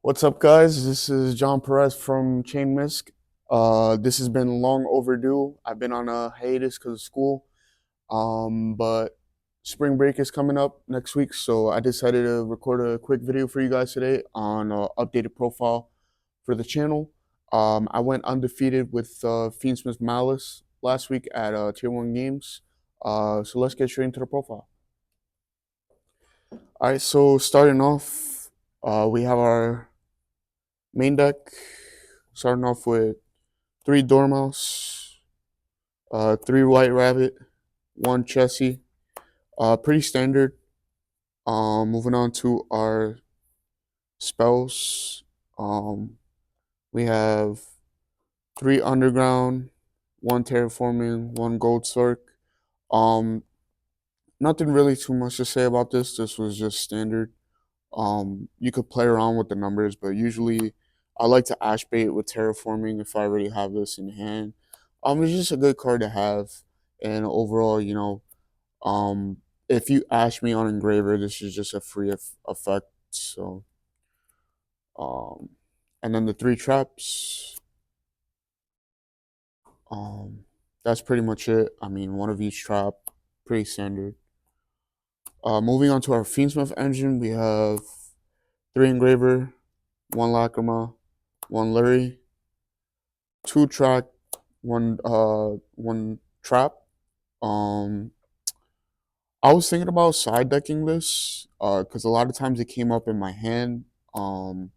What's up, guys? This is John Perez from Chain Misk. This has been long overdue. I've been on a hiatus because of school, but spring break is coming up next week, so I decided to record a quick video for you guys today on updated profile for the channel. I went undefeated with Fiendsmith Maliss last week at Tier 1 Games. So let's get straight into the profile. All right, so starting off, we have our main deck, starting off with three Dormouse, three White Rabbit, one Chessie. Pretty standard. Moving on to our spells. We have three Underground, one Terraforming, one Gold Sork. Um, Nothing really too much to say about this. This was just standard. You could play around with the numbers, but usually I like to ash bait with Terraforming if I already have this in hand. It's just a good card to have, and overall, um, if you ash me on Engraver, this is just a free effect. So, um, and then the three traps. Um, that's pretty much it. I mean, one of each trap, pretty standard. Moving on to our Fiendsmith engine, we have three Engraver, one Lacrima, one Lurie, two track, one trap. Um, I was thinking about side decking this, because a lot of times it came up in my hand. Um,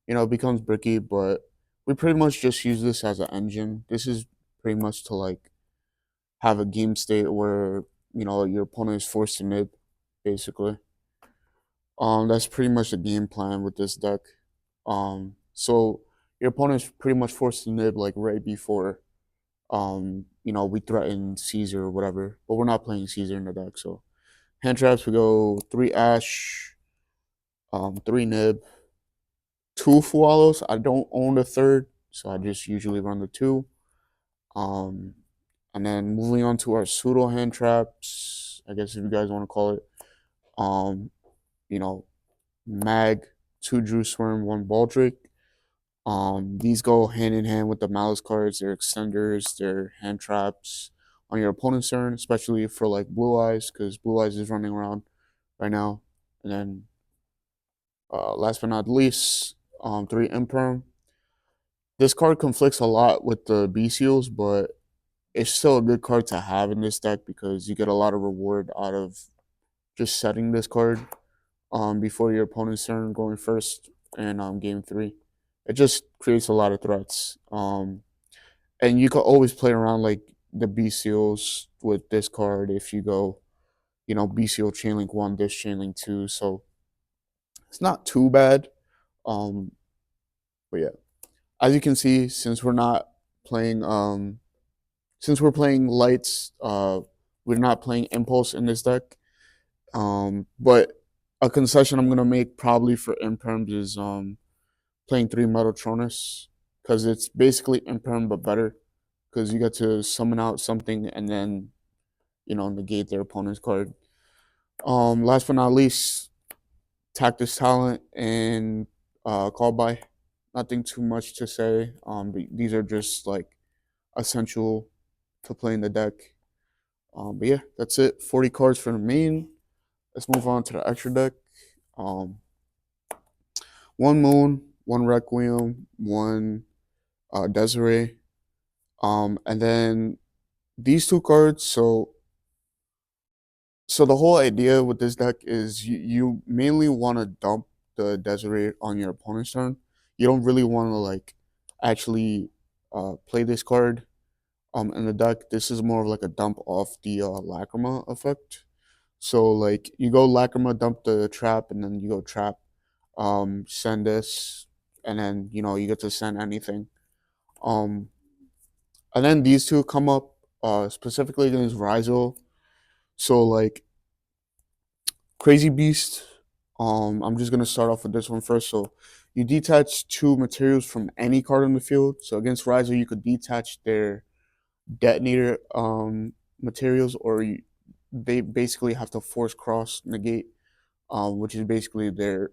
it becomes bricky, but we pretty much just use this as an engine. This is pretty much to like have a game state where your opponent is forced to nib, basically. That's pretty much the game plan with this deck. So your opponent's pretty much forced to nib like right before we threaten Caesar or whatever, but we're not playing Caesar in the deck. So hand traps, we go three Ash, three Nib, two Fualos. I don't own the third, so I just usually run the two. Um, and then moving on to our pseudo hand traps, I guess if you guys want to call it, um, you know, Mag, two Drew Swarm, one Baldric. These go hand in hand with the Malice cards. They're extenders, they're hand traps on your opponent's turn, especially for like Blue Eyes, because Blue Eyes is running around right now. And then last but not least, three Imperm. This card conflicts a lot with the B Seals, but it's still a good card to have in this deck because you get a lot of reward out of just setting this card before your opponent's turn going first in game three. It just creates a lot of threats. And you can always play around like the B seals with this card if you go, B seal chainlink one, this chainlink two. So it's not too bad. Um, but yeah, as you can see, since we're playing lights, we're not playing impulse in this deck. But a concession I'm gonna make probably for imperms is playing three Metatronus because it's basically imperm but better because you get to summon out something and then negate their opponent's card. Last but not least, Tactus Talent and Call By. Nothing too much to say. These are just like essential to playing the deck. But yeah, that's it. 40 cards for the main. Let's move on to the extra deck. Um, one Moon, one Requiem, one Desiree. And then these two cards. So the whole idea with this deck is you mainly want to dump the Desiree on your opponent's turn. You don't really want to like actually play this card in the deck. This is more of like a dump off the Lacrima effect. So like you go Lacrima, dump the trap, and then you go trap, send this, and then you get to send anything. Um, and then these two come up specifically against Rizal. So like Crazy Beast. I'm just gonna start off with this one first. So you detach two materials from any card on the field. So against Rizal, you could detach their detonator materials, or they basically have to force cross negate, which is basically their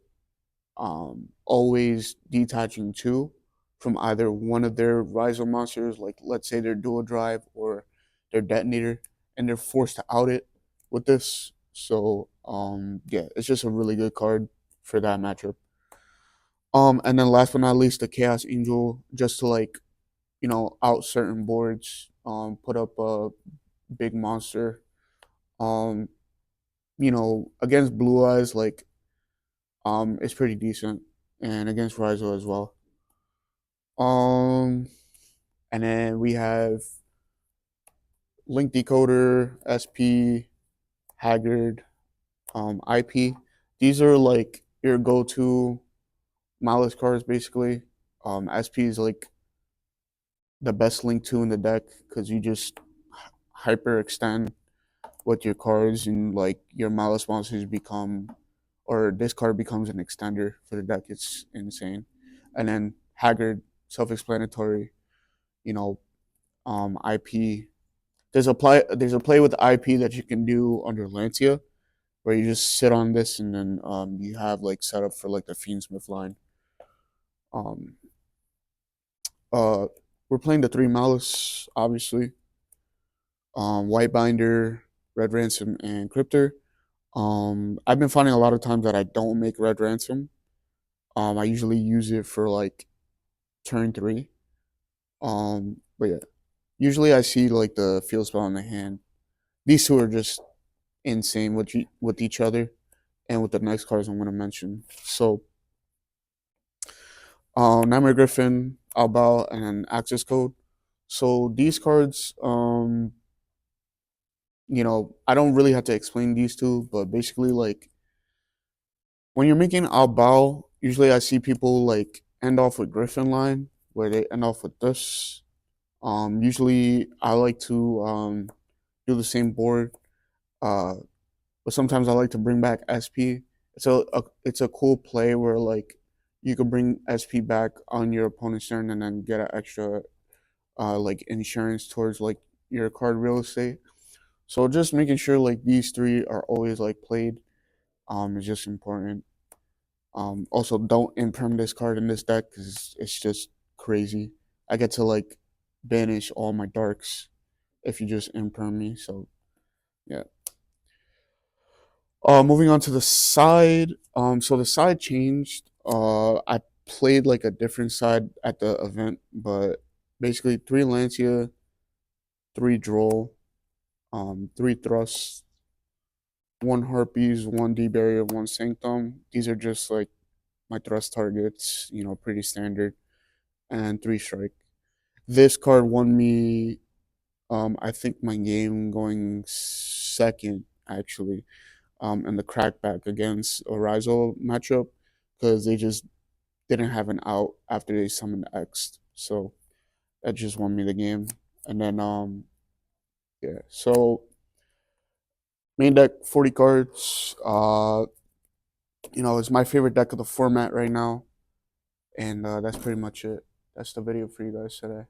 always detaching two from either one of their Rhizo monsters, like let's say their dual drive or their detonator, and they're forced to out it with this. So yeah, it's just a really good card for that matchup. And then last but not least, the Chaos Angel, just to like out certain boards, put up a big monster. Um, against Blue Eyes, like it's pretty decent, and against Rhizo as well. Um, and then we have Link Decoder, SP, Haggard, IP. These are like your go-to Malice cards, basically. SP is like the best Link 2 in the deck because you just hyper extend with your cards and like your Malice monsters become, or this card becomes an extender for the deck. It's insane. And then Haggard, self-explanatory. You know, IP. There's a play with IP that you can do under Lancia, where you just sit on this and then you have like set up for like the Fiendsmith line. Um, uh, we're playing the three Malice, obviously. White Binder, Red Ransom, and Cryptor. I've been finding a lot of times that I don't make Red Ransom. I usually use it for like turn three. But yeah, usually I see like the field spell in the hand. These two are just insane with each other and with the next cards I'm going to mention. So, Nightmare Griffin, Albal, and Access Code. So these cards, I don't really have to explain these two, but basically, like when you're making Albal, usually I see people like end off with Griffin line, where they end off with this. Usually I like to do the same board, uh, but sometimes I like to bring back SP. It's a cool play where like you could bring SP back on your opponent's turn and then get an extra like insurance towards like your card real estate. So just making sure like these three are always like played is just important. Also don't imperm this card in this deck because it's just crazy. I get to like banish all my darks if you just imperm me. So yeah. Moving on to the side. So the side changed. I played like a different side at the event, but basically three Lancia, three Droll, three Thrusts, one Harpies, one D Barrier, one Sanctum. These are just like my thrust targets, pretty standard, and three Strike. This card won me, I think my game going second actually, in the crackback against a Rizal matchup because they just didn't have an out after they summoned X. So that just won me the game. And then yeah. So main deck 40 cards. It's my favorite deck of the format right now. And that's pretty much it. That's the video for you guys today.